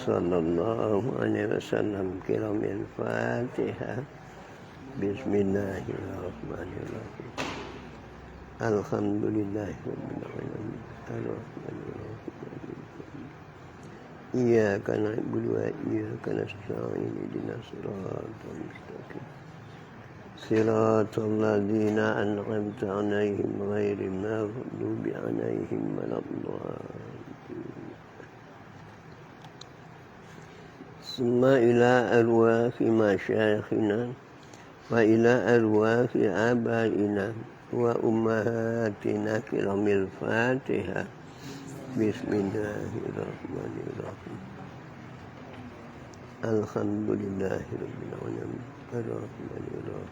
sallallahu alaihi wasallam. Kiramil Fatihah. Bismillahirrahmanirrahim. Alhamdulillahirabbil alamin. Arrahmanirrahim. Iyyaka na'budu wa iyyaka nasta'in. Ihdinas siratal mustaqim. Siratal ladzina an'amta 'alaihim ghairil maghdubi 'alaihim waladdallin. Summa ila arwahi masyayikhina wa ila arwahi abaina wa ummahatina kiramil Fatihah. Bismillahirrahmanirrahim. Alhamdulillahirabbil alamin. Arrahmanirrahim.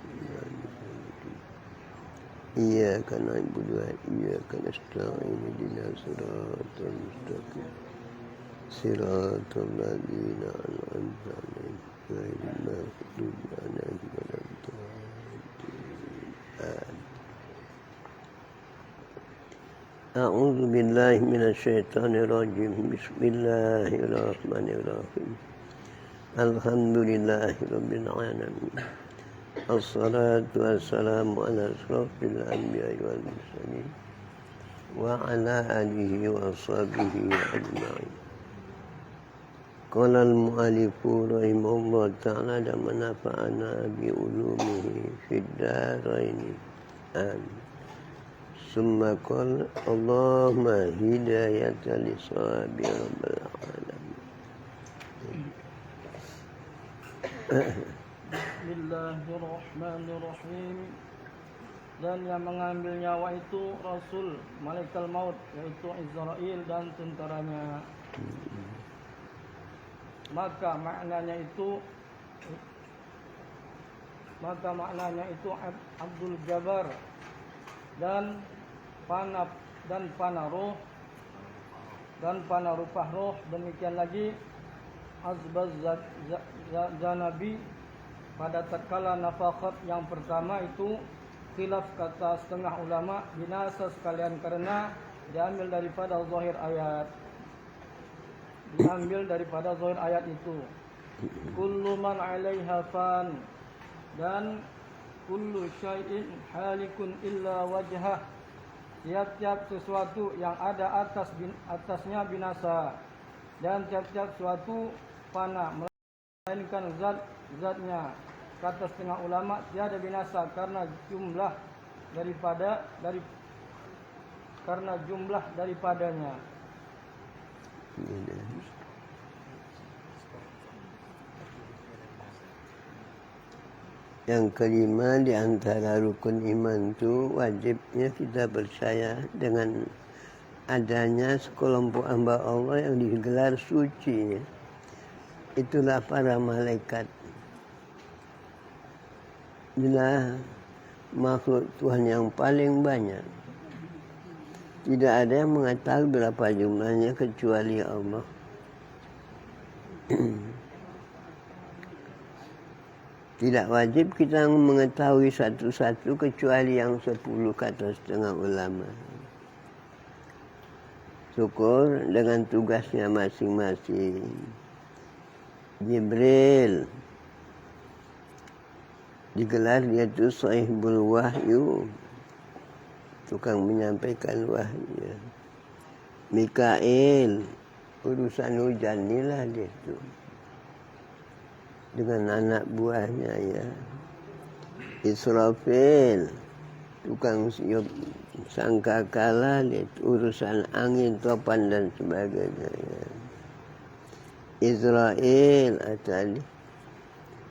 Iyyaka na'budu wa iyyaka nasta'in. Ihdinas siratal mustaqim. Siratal ladzina an'amta 'alaihim ghairil maghdubi 'alaihim waladdallin. A'udzu billahi minasyaitonir rajim. Bismillahirrahmanirrahim. Alhamdulillahirabbil alamin. Assalatu wassalamu ala asyrafil anbiya'i wal mursalin wa ala alihi wa sahbihi ajma'in. Qala al-mu'allifu rahimahullah ta'ala wa manafa'ana bi ulumihi fid dharain. Amin. Summa qala Allahumma hidayatan lis-sawabi rabbal alamin. Bismillahirrahmanirrahim. Dan yang mengambil nyawa itu Rasul Malaikat Maut, yaitu Israel dan tentaranya. Maka maknanya itu Abdul Jabbar dan panarupah roh. Demikian lagi Azbaz Zanabi. Pada tatkala nafakhat yang pertama itu khilaf kata setengah ulama, binasa sekalian karena diambil daripada zahir ayat itu. Kullu man 'alaiha fan, dan kullu syai'in halikun illa wajhah. Tiap-tiap sesuatu yang ada atasnya binasa, dan tiap-tiap sesuatu fana melainkan zatnya. Kata setengah ulama, tiada binasa karena jumlah daripadanya. Yang kelima di antara rukun iman itu wajibnya kita percaya dengan adanya sekelompok hamba Allah yang digelar suci. Itulah para malaikat. Inilah makhluk Tuhan yang paling banyak. Tidak ada yang mengetahui berapa jumlahnya kecuali Allah. Tidak wajib kita mengetahui satu-satu kecuali yang 10 kata setengah ulama. Syukur dengan tugasnya masing-masing. Jibril digelar dia itu sahibul wahyu, tukang menyampaikan wahyu. Mikail urusan hujan inilah dia itu dengan anak buahnya ya. Israfil tukang siup sangkakala, dia itu urusan angin, topan dan sebagainya ya. Israel tadi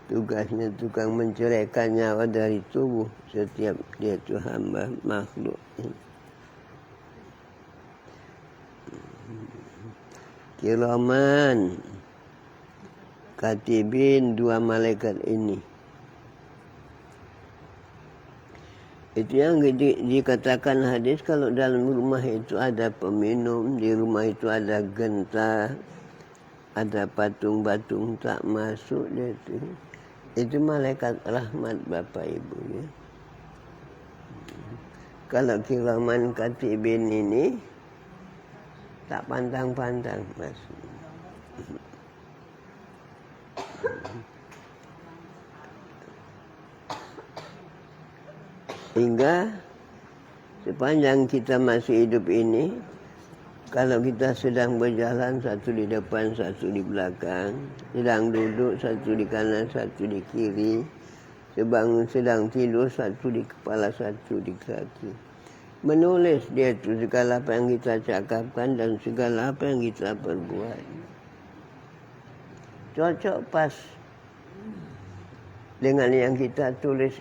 tugasnya tukang menceraikan nyawa dari tubuh setiap dia itu hamba makhluk. Kiraman katibin, dua malaikat ini. Itu yang dikatakan hadis, kalau dalam rumah itu ada peminum, di rumah itu ada genta, ada patung-patung tak masuk dia itu. Itu malaikat rahmat Bapak Ibu ya. Kalau kiraman katibin ini tak pantang-pantang masuk. Hingga sepanjang kita masih hidup ini, kalau kita sedang berjalan, satu di depan, satu di belakang, sedang duduk, satu di kanan, satu di kiri, sedang tidur, satu di kepala, satu di kaki. Menulis dia itu segala apa yang kita cakapkan dan segala apa yang kita perbuat. Cocok pas dengan yang kita tulis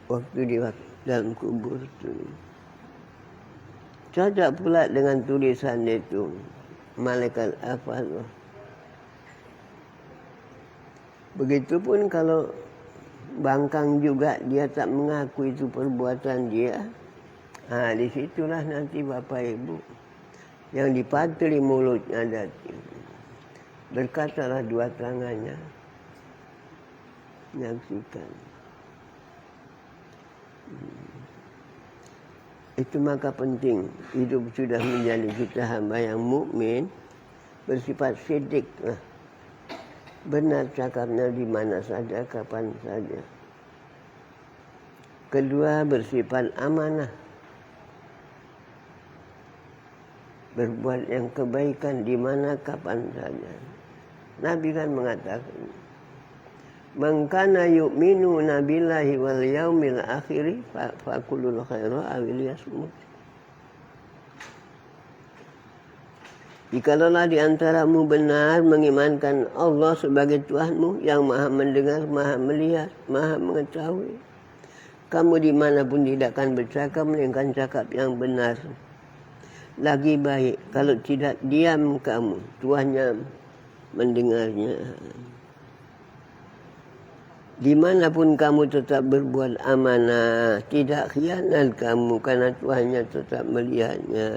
waktu di dalam kubur itu. Cocok pula dengan tulisan itu, malaikat hafaz. Begitupun kalau bangkang juga dia tak mengaku itu perbuatan dia. Disitulah nanti Bapak Ibu yang dipatri mulutnya dati. Berkatalah dua tangannya. Menyaksikan. Itu maka penting. Hidup sudah menjadi kita hamba yang mukmin, bersifat sidik. Benar cakapnya di mana saja, kapan saja. Kedua, bersifat amanah. Berbuat yang kebaikan di mana, kapan saja. Nabi kan mengatakan, "Man kana yu'minu billahi wal yaumil akhir faqulul khaira awil yasmut." Jikalau di antaramu benar mengimankan Allah sebagai Tuhanmu yang maha mendengar, maha melihat, maha mengetahui, kamu dimanapun tidak akan bercakap melainkan cakap yang benar. Lagi baik kalau tidak diam kamu, Tuhannya mendengarnya. Dimanapun kamu tetap berbuat amanah, tidak khianat kamu karena Tuhannya tetap melihatnya.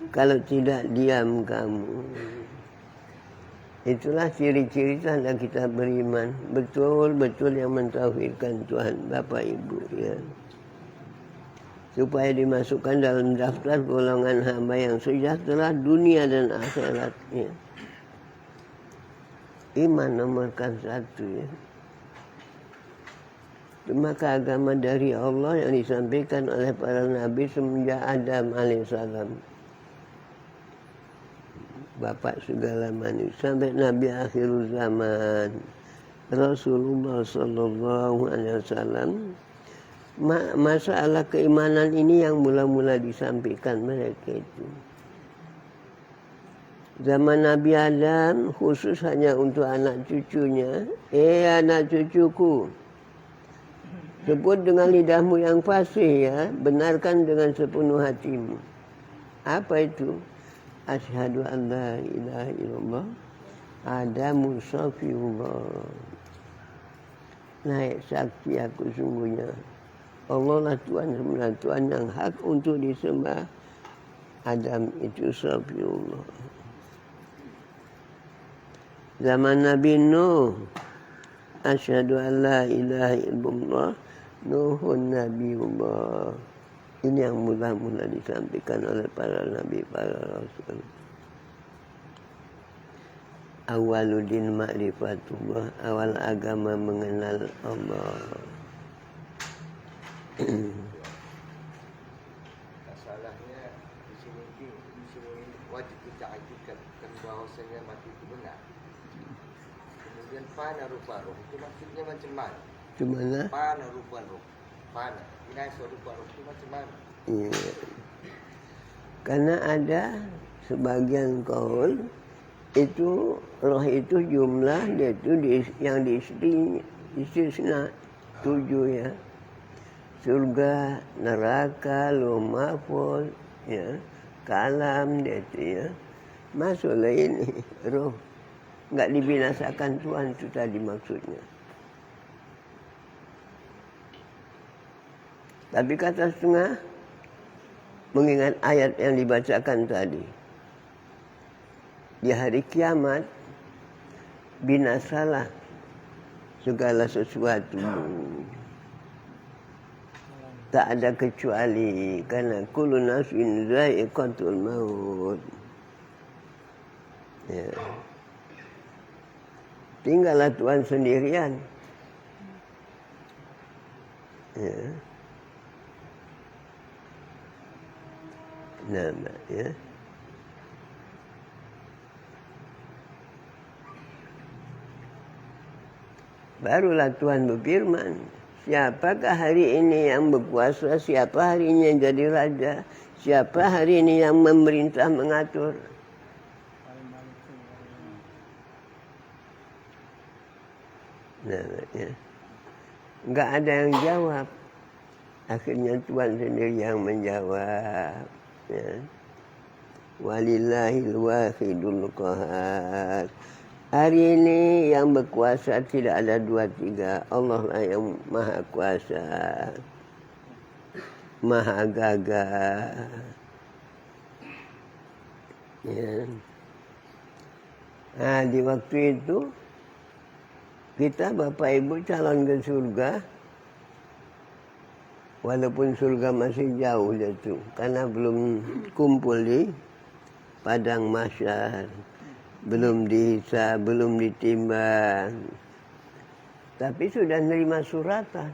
Kalau tidak diam kamu. Itulah ciri-ciri tanda kita beriman. Betul-betul yang mentauhidkan Tuhan, Bapak Ibu ya. Supaya dimasukkan dalam daftar golongan hamba yang sejahtera dunia dan akhirat ya. Iman nomorkan satu ya. Maka agama dari Allah yang disampaikan oleh para nabi semenjak Adam alaihissalam, bapak segala manusia, sampai Nabi akhir zaman Rasulullah sallallahu alaihi wasallam. Masalah keimanan ini yang mula-mula disampaikan mereka itu. Zaman Nabi Adam khusus hanya untuk anak cucunya. Anak cucuku, sebut dengan lidahmu yang fasih ya, benarkan dengan sepenuh hatimu. Apa itu? Asyhadu an la ilaha illallah Adamu safiullah. Naik saksi aku sungguhnya Allah lah Tuhan semula, Tuhan yang hak untuk disembah. Adam itu safiullah. Zaman Nabi Nuh, asyhadu an la ilaha illallah Nuhun Nabiullah. Ini yang mula-mula disampaikan oleh para nabi, para rasul. Awaludin ma'rifatullah, awal agama mengenal Allah. Masalahnya di sini wajib kita akidkan bahwasanya mati itu benar. Kemudian fana rupa roh itu maksudnya macam mana? Gimana? Fana rupa roh, fana. Binasa rupa roh itu macam mana? Iya. Karena ada sebagian kaul itu roh itu jumlah dia itu yang diistisna 7 ya. Surga, neraka, lauh mahfuz, ya, kalam dia itu ya. Masuklah ini roh. Enggak dibinasakan Tuhan itu tadi maksudnya. Tapi kata setengah mengingat ayat yang dibacakan tadi. Di hari kiamat binasalah segala sesuatu. Tak ada kecuali karena kullu nafsin dha'iqatul maut. Ya. Tinggallah Tuhan sendirian. Ya. Nama ya. Barulah Tuhan berfirman, siapakah hari ini yang berkuasa, siapa hari ini yang jadi raja, siapa hari ini yang memerintah mengatur. Namanya. Enggak ada yang jawab. Akhirnya Tuhan sendiri yang menjawab. Ya. Walillahil wahidul qahar. Hari ini yang berkuasa tidak ada 2, 3. Allah lah yang maha kuasa. Maha gagah. Ya. Nah, di waktu itu kita Bapak Ibu calon ke surga. Walaupun surga masih jauh itu, karena belum kumpul di padang mahsyar, belum dihisab, belum ditimbang. Tapi sudah nerima suratan.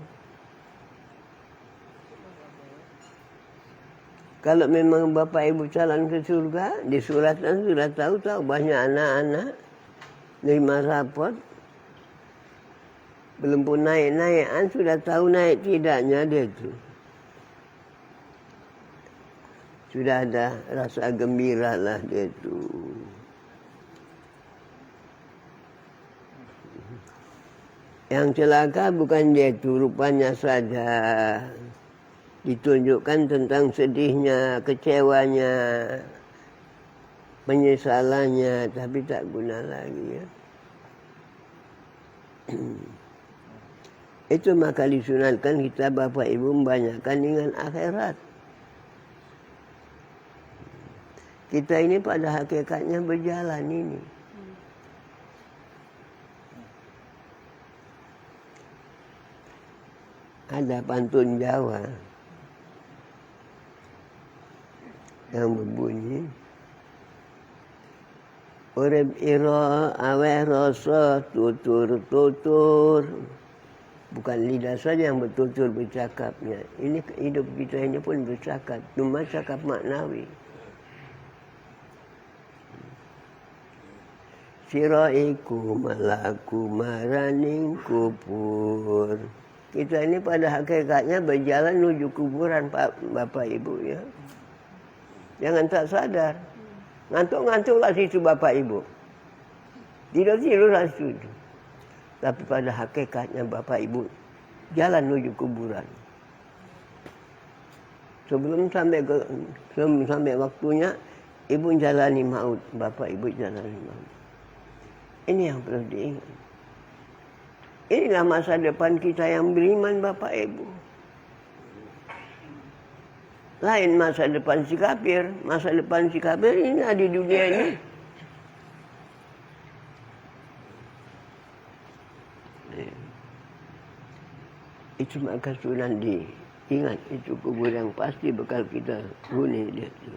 Kalau memang Bapak Ibu calon ke surga, di suratan sudah tahu banyak anak-anak nerima rapot. Belum pun naik-naikan sudah tahu naik tidaknya dia tu. Sudah ada rasa gembira lah dia tu. Yang celaka bukan dia tu, rupanya saja. Ditunjukkan tentang sedihnya, kecewanya, penyesalannya, tapi tak guna lagi ya. Itu maka disunatkan kita Bapak Ibu membanyakkan dengan akhirat. Kita ini pada hakikatnya berjalan ini. Ada pantun Jawa yang berbunyi, urip ira aweh rasa tutur-tutur. Bukan lidah saja yang betul-betul bercakapnya. Ini hidup kita ini pun bercakap. Cuma cakap maknawi. Siraiku malaku maraning kubur. Kita ini pada hakikatnya berjalan menuju kuburan Bapak Ibu ya. Jangan tak sadar. Ngantuk-ngantuklah situ Bapak Ibu. Tidur-tidurlah situ. Tapi pada hakikatnya Bapak Ibu jalan menuju kuburan. Sebelum sampai waktunya, Ibu jalani maut. Bapak Ibu jalani maut. Ini yang perlu diingat. Inilah masa depan kita yang beriman Bapak Ibu. Lain masa depan si kafir. Masa depan si kafir ini di dunia ini. Itu maka sunan diingat, itu kubur yang pasti bakal kita huni dia itu.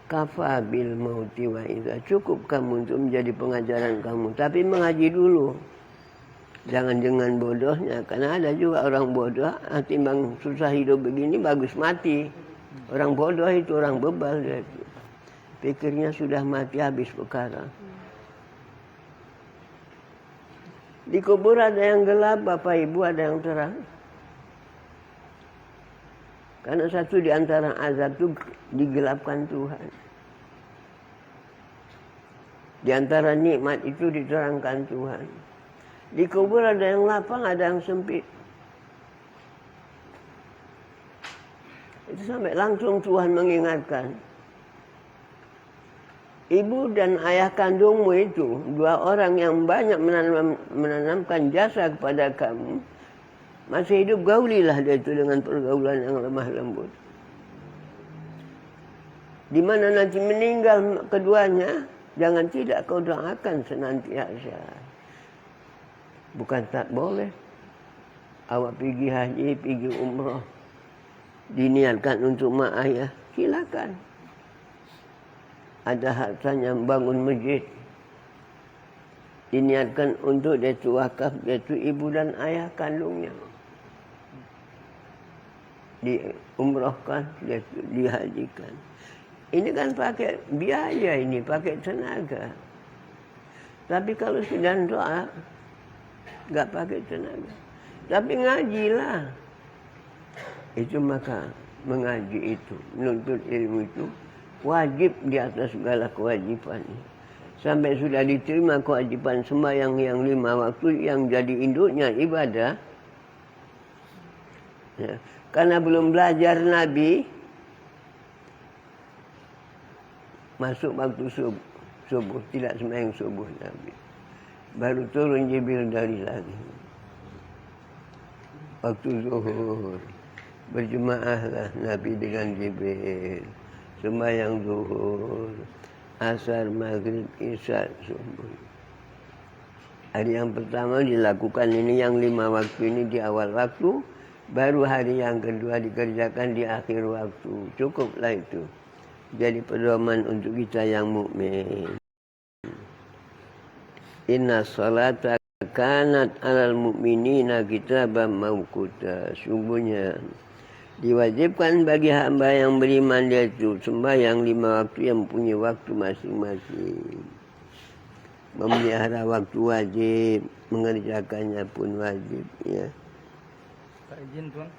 Kafa bil mauti wa idza, cukup kamu untuk menjadi pengajaran kamu, tapi mengaji dulu. Jangan dengan bodohnya, karena ada juga orang bodoh, timbang susah hidup begini bagus mati. Orang bodoh itu orang bebal dia itu. Pikirnya sudah mati habis perkara. Di kubur ada yang gelap, Bapak Ibu, ada yang terang. Karena satu di antara azab itu digelapkan Tuhan. Di antara nikmat itu diterangkan Tuhan. Di kubur ada yang lapang, ada yang sempit. Itu sampai langsung Tuhan mengingatkan. Ibu dan ayah kandungmu itu, 2 orang yang banyak menanamkan jasa kepada kamu, masih hidup, gaulilah dia itu dengan pergaulan yang lemah lembut. Di mana nanti meninggal keduanya, jangan tidak kau doakan senantiasa. Bukan tak boleh. Awak pergi haji, pergi umrah, diniatkan untuk mak ayah, silakan. Ada hartanya bangun masjid, diniatkan untuk dia itu wakaf, dia itu ibu dan ayah kandungnya. diumrohkan, dia dihajikan. Ini kan pakai biaya, ini pakai tenaga. Tapi kalau sedang doa, nggak pakai tenaga. Tapi ngajilah. Itu maka mengaji itu, menuntut ilmu itu wajib di atas segala kewajiban. Sampai sudah diterima kewajiban sembahyang yang 5 waktu yang jadi induknya ibadah. Ya. Karena belum belajar Nabi, masuk waktu subuh, tidak sembahyang subuh Nabi. Baru turun Jibril dari langit. Waktu zuhur, berjemaahlah Nabi dengan Jibril. Sembahyang zuhur, asar, maghrib, isya, subuh. Hari yang pertama dilakukan ini yang 5 waktu ini di awal waktu. Baru hari yang kedua dikerjakan di akhir waktu. Cukuplah itu. Jadi pedoman untuk kita yang mukmin. Inna salata kanat alal mu'minina kitaban mawquta. Sungguhnya diwajibkan bagi hamba yang beriman yaitu sembahyang 5 waktu yang punya waktu masing-masing. Memelihara waktu wajib, mengerjakannya pun wajib, ya. Tak izin tuan.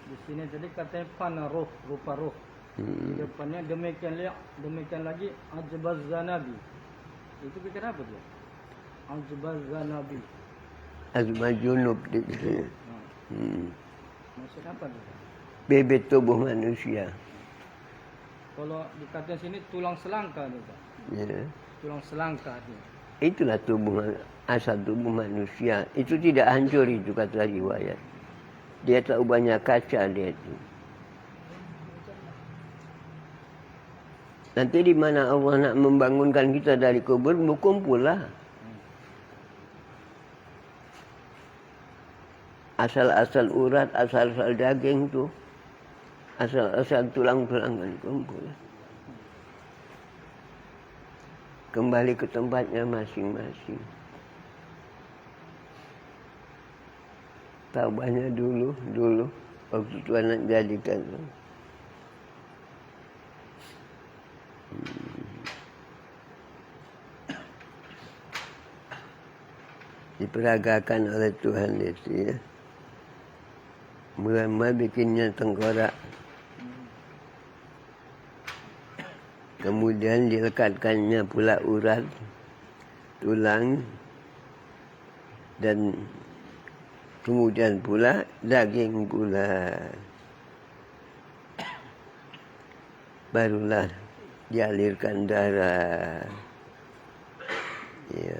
Di sini jadi katanya panaruh, rupa ruh. Di depannya demikian lagi ajbaz zanabi. Itu pikir apa dia? Ajbaz zanabi. Azma junub itu. Maksud apa dia? Bebet tubuh manusia. Kalau dikatakan sini tulang selangka dia. Ya. Tulang selangka dia. Itulah asal tubuh manusia. Itu tidak hancur itu kata riwayat. Dia tak banyak kaca dia itu. Nanti di mana Allah nak membangunkan kita dari kubur, berkumpullah. Asal-asal urat, asal-asal daging tu, asal-asal tulang-tulangan kumpul. Kembali ke tempatnya masing-masing. Taubatnya dulu waktu Tuhan nak jadikan. Diperagakan oleh Tuhan itu, ya. Mula-mula bikinnya tengkorak. Kemudian dilekatkannya pula urat, tulang, dan kemudian pula daging pula. Barulah dialirkan darah. Ya.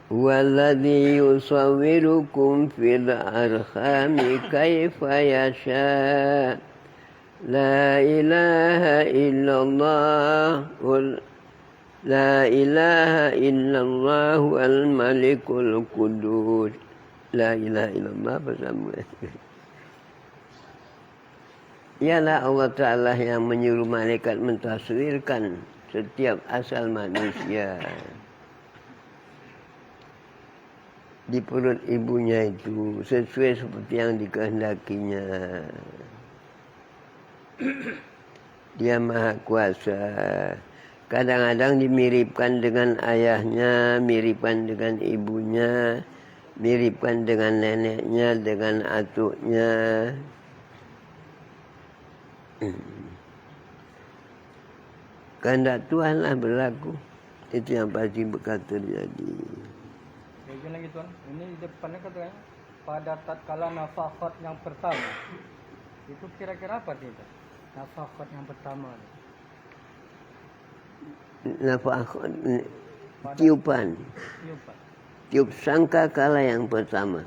Walladhi yusawwirukum fil arhami kaifa yasha. La ilaha illallah La ilaha illallah al-malikul qudus. La ilaha illallah bersama. Ialah Allah Ta'ala yang menyuruh malaikat mentaswirkan setiap asal manusia di perut ibunya itu sesuai seperti yang dikehendakinya. Dia Maha Kuasa. Kadang-kadang dimiripkan dengan ayahnya, miripkan dengan ibunya, miripkan dengan neneknya, dengan atuknya. Kehendak Tuhanlah berlaku. Itu yang pasti bakal terjadi. Begini lagi tuan, ini di depannya katanya pada tatkala nafakhat yang pertama. Itu kira-kira apa dia? Nafakhat yang pertama. Nafakhat tiupan. Tiup sangka kala yang pertama.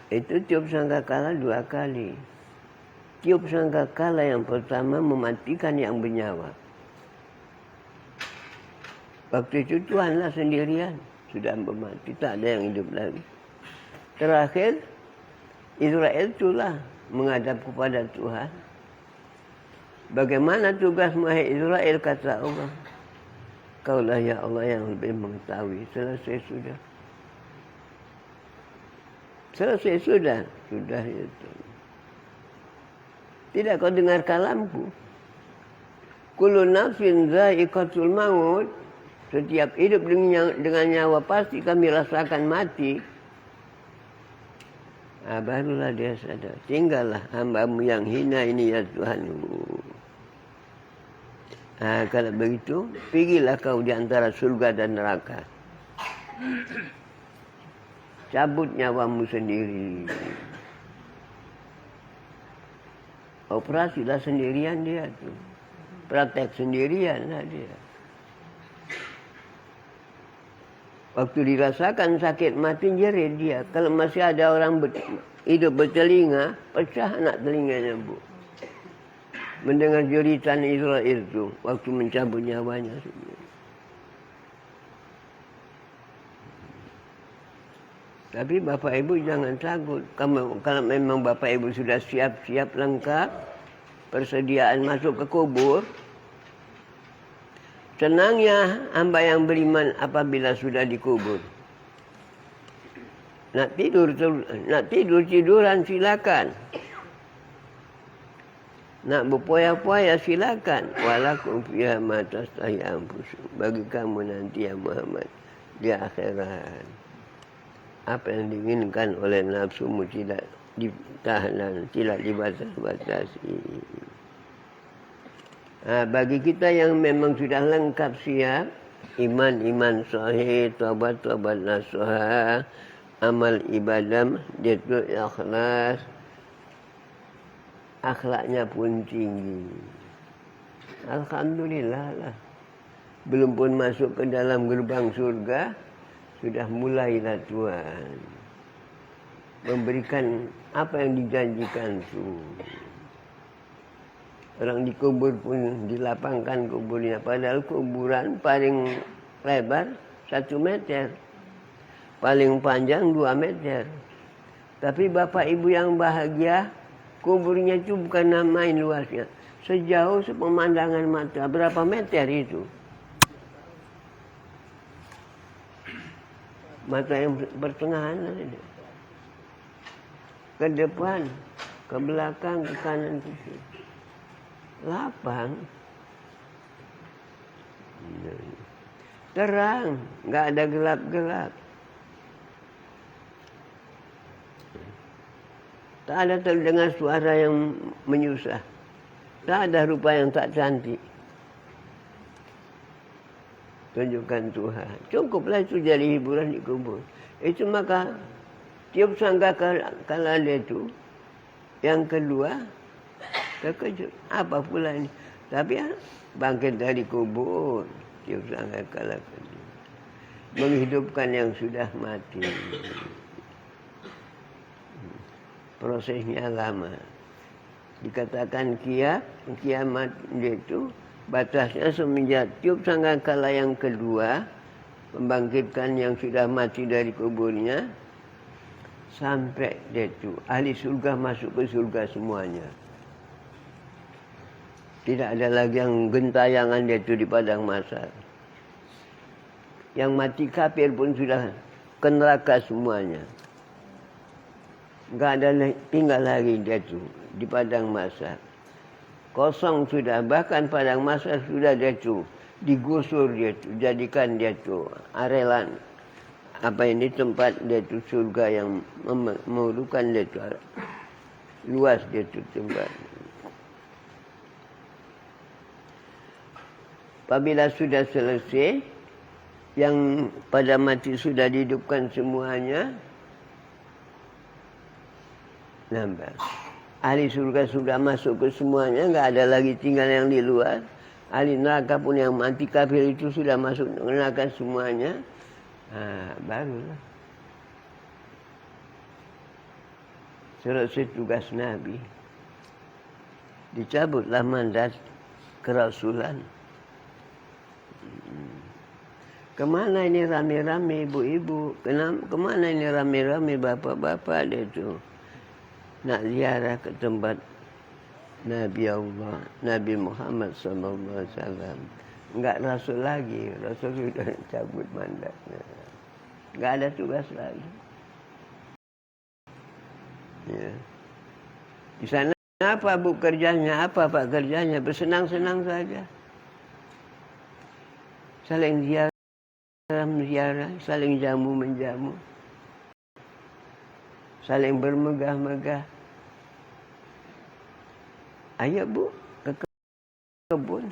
Itu tiup sangka kala 2 kali. Tiup sangka kala yang pertama mematikan yang bernyawa. Waktu itu Tuhanlah sendirian. Sudah mati, tak ada yang hidup lagi. Terakhir, Israel itulah menghadap kepada Tuhan. Bagaimana tugasmu hai Israel, kata Allah. Kaulah ya Allah yang lebih mengetahui. Selesai sudah. Selesai sudah. Sudah itu. Tidak kau dengar kalamku. Kullu nafsin za'iqatul maut. Setiap hidup dengan nyawa pasti kami rasakan mati. Nah, barulah dia sadar. Tinggallah hambamu yang hina ini ya Tuhanmu. Nah, kalau begitu, pergilah kau di antara surga dan neraka. Cabut nyawamu sendiri. Operasilah sendirian dia tuh. Praktek sendirian lah dia. Waktu dirasakan sakit mati jerit dia. Kalau masih ada orang hidup bertelinga, pecah anak telinganya, Bu. Mendengar jeritan Israel itu waktu mencabut nyawanya. Tapi Bapak Ibu jangan takut. Kalau memang Bapak Ibu sudah siap-siap lengkap, persediaan masuk ke kubur, tenangnya hamba yang beriman apabila sudah dikubur. Nak tiduran silakan. Nak berpoya-poya silakan. Walakum fiha ma tastahi anfusum. Bagi kamu nanti ya Muhammad di akhirat, apa yang diinginkan oleh nafsumu tidak ditahan dan tidak dibatas-batasi. Nah, bagi kita yang memang sudah lengkap siap, iman sahih, taubat nasuha, amal ibadah, itu ikhlas, akhlaknya pun tinggi. Alhamdulillah lah. Belum pun masuk ke dalam gerbang surga, sudah mulailah Tuhan memberikan apa yang dijanjikan itu. Orang dikubur pun dilapangkan kuburnya. Padahal kuburan paling lebar 1 meter. Paling panjang 2 meter. Tapi Bapak Ibu yang bahagia, kuburnya itu bukan main luasnya. Sejauh sepemandangan mata. Berapa meter itu? Mata yang pertengahan. Ke depan, ke belakang, ke kanan, ke kiri. Lapang, terang, nggak ada gelap-gelap. Tak ada terdengar suara yang menyusah. Tak ada rupa yang tak cantik. Tunjukkan Tuhan. Cukuplah itu jadi hiburan di kubur. Itu maka tiup sangkakala dia itu. Yang kedua, terkejut. Apa pula ini? Tapi bangkit dari kubur. Tiup sangkakala kedua. Menghidupkan yang sudah mati. Prosesnya lama. Dikatakan kiamat itu batasnya semenjak tiup sangkakala yang kedua, membangkitkan yang sudah mati dari kuburnya, sampai dia itu ahli surga masuk ke surga semuanya. Tidak ada lagi yang gentayangan dia itu di padang mahsyar. Yang mati kafir pun sudah ke neraka semuanya. Enggak ada tinggal lagi dia itu di padang mahsyar. Kosong sudah, bahkan padang mahsyar sudah dia itu digusur dia itu, jadikan dia itu arelan. Apa ini tempat dia itu surga yang memerlukan dia itu luas dia itu tempat. Apabila sudah selesai, yang pada mati sudah dihidupkan semuanya, nampak. Ahli surga sudah masuk ke semuanya, enggak ada lagi tinggal yang di luar. Ahli neraka pun yang mati kafir itu sudah masuk neraka semuanya. Barulah selesai tugas Nabi. Dicabutlah mandat kerasulan. Kemana ini rame-rame ibu-ibu? Kemana ini rame-rame bapak-bapak dia itu? Nak ziarah ke tempat Nabi Allah, Nabi Muhammad SAW. Enggak Rasul lagi, Rasul sudah cabut mandatnya. Enggak ada tugas lagi. Ya. Di sana apa Bu kerjanya? Apa Pak kerjanya? Bersenang-senang saja. Saling ziarah, saling jamu-menjamu. Saling bermegah-megah. Ayo Bu, ke kebun.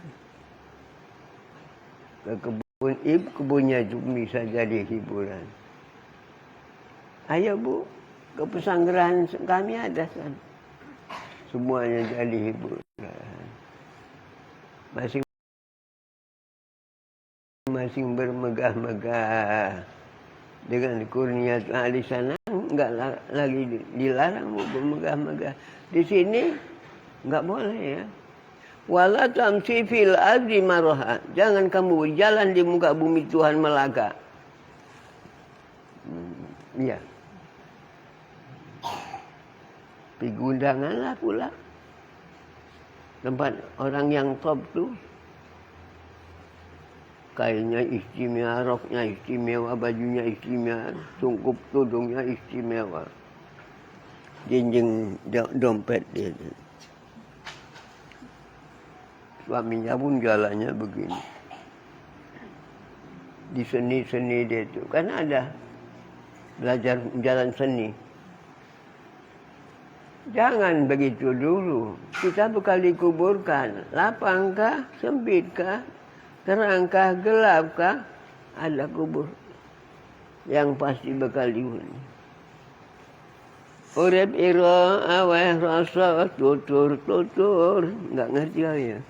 Ke kebun kebunnya Jumi saja di hiburan. Ayo Bu, ke pesanggrahan kami ada kan. Semuanya jadi hiburan. Masing-masing bermegah-megah. Dengan kurnia di sana enggak lagi dilarang bermegah-megah. Di sini enggak boleh ya. Wala tamsi fil ardi maraha. Jangan kamu berjalan di muka bumi Tuhan melagak. Iya. Pergi undanganlah pula. Tempat orang yang top tu. Kainnya istimewa, roknya istimewa, bajunya istimewa, sungkup tudungnya istimewa. Jinjing dompet dia. Suaminya pun jalannya begini. Di seni-seni dia tu. Kan ada belajar jalan seni. Jangan begitu dulu. Kita bakal dikuburkan. Lapangkah, sempitkah, terangkah, gelapkah, ada kubur. Yang pasti bakal dihuni. Urip ira aweh rasa tutur. Enggak ngerti ya.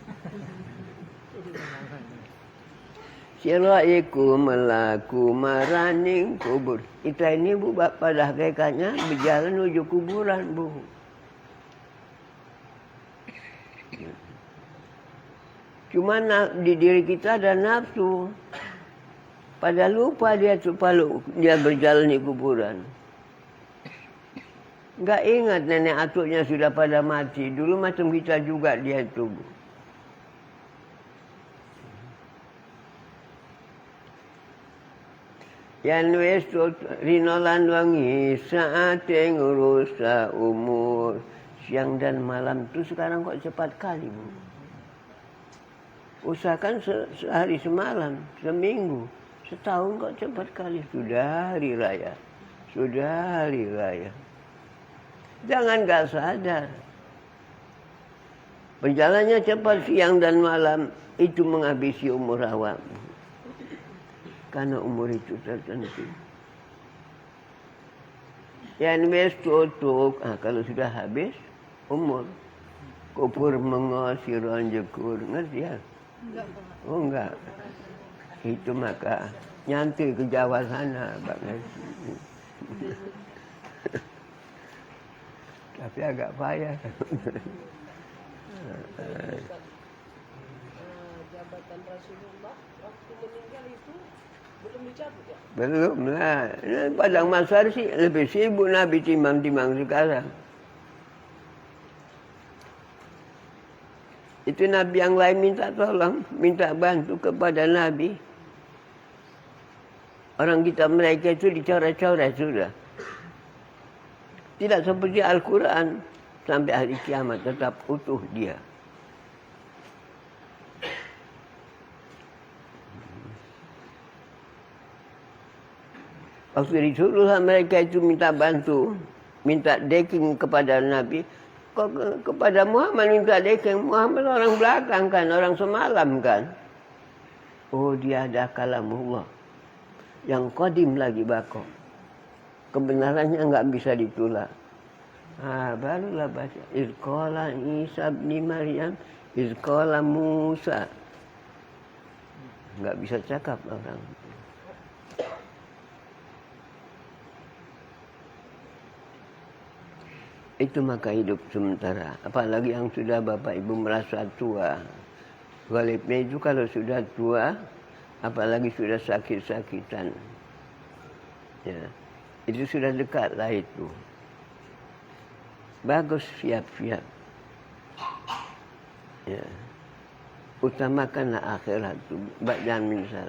Sira iku melaku maraning kubur. Kita ini Bu, pada hakikatnya berjalan menuju kuburan Bu. Cuma di diri kita ada nafsu. Pada lupa dia dia berjalan di kuburan. Enggak ingat nenek atuknya sudah pada mati. Dulu macam kita juga dia itu. Yang wis rinolan wangi saat ngurus umur. Siang dan malam itu sekarang kok cepat kali Bu. Usahakan sehari semalam, seminggu, setahun kok cepat kali. Sudah hari raya. Sudah hari raya. Jangan gak sadar. Perjalanannya cepat siang dan malam. Itu menghabisi umur awam. Karena umur itu tertentu. Yang wis tutup. Kalau sudah habis umur. Kupur mengos siron jekur. Ngerti ya? Oh enggak. Itu maka nyantai ke Jawa sana Bang. Tapi agak payah. Jabatan Rasulullah waktu meninggal itu belum dicabut ya? Belum lah. Padang Masar sih lebih sibuk Nabi timbang sekarang. Itu Nabi yang lain minta tolong, minta bantu kepada Nabi. Orang kita mereka itu dicoret-coret sudah. Tidak seperti Al-Quran. Sampai hari kiamat tetap utuh dia. Waktu disuruh mereka itu minta bantu, minta deking kepada Nabi. Kok kepada Muhammad minta deking? Muhammad orang belakang kan, orang semalam kan. Oh dia ada kalamullah. Yang qadim lagi bakok. Kebenarannya enggak bisa ditolak. Barulah baca. Izqala Isa bin Maryam, Izqala Musa. Enggak bisa cakap orang. Itu maka hidup sementara. Apalagi yang sudah Bapak Ibu merasa tua. Galibnya itu kalau sudah tua, apalagi sudah sakit-sakitan. Ya. Itu sudah dekat lah itu. Bagus siap-siap. Ya. Utamakanlah akhirat itu, jangan menyesal.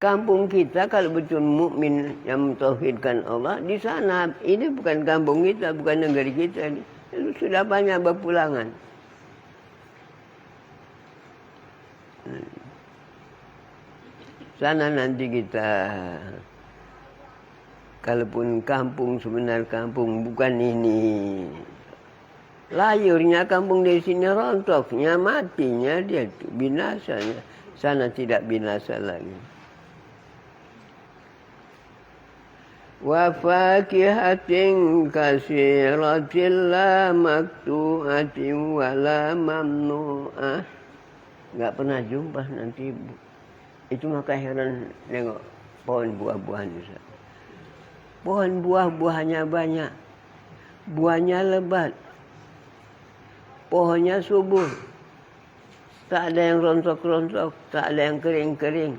Kampung kita kalau betul mukmin yang mentauhidkan Allah di sana, ini bukan kampung kita, bukan negeri kita. Itu sudah banyak berpulangan. Sana nanti kita, kalaupun kampung sebenar kampung bukan ini. Layurnya kampung di sini rontoknya, matinya dia itu binasanya. Sana tidak binasa lagi. Wa fakihatin kasiratin la maktu'atin wa la mamnu'ah. Enggak pernah jumpa nanti ibu. Itu maka heran tengok pohon buah-buahan itu. Pohon buah-buahnya banyak. Buahnya lebat. Pohonnya subur. Tak ada yang rontok-rontok, tak ada yang kering-kering.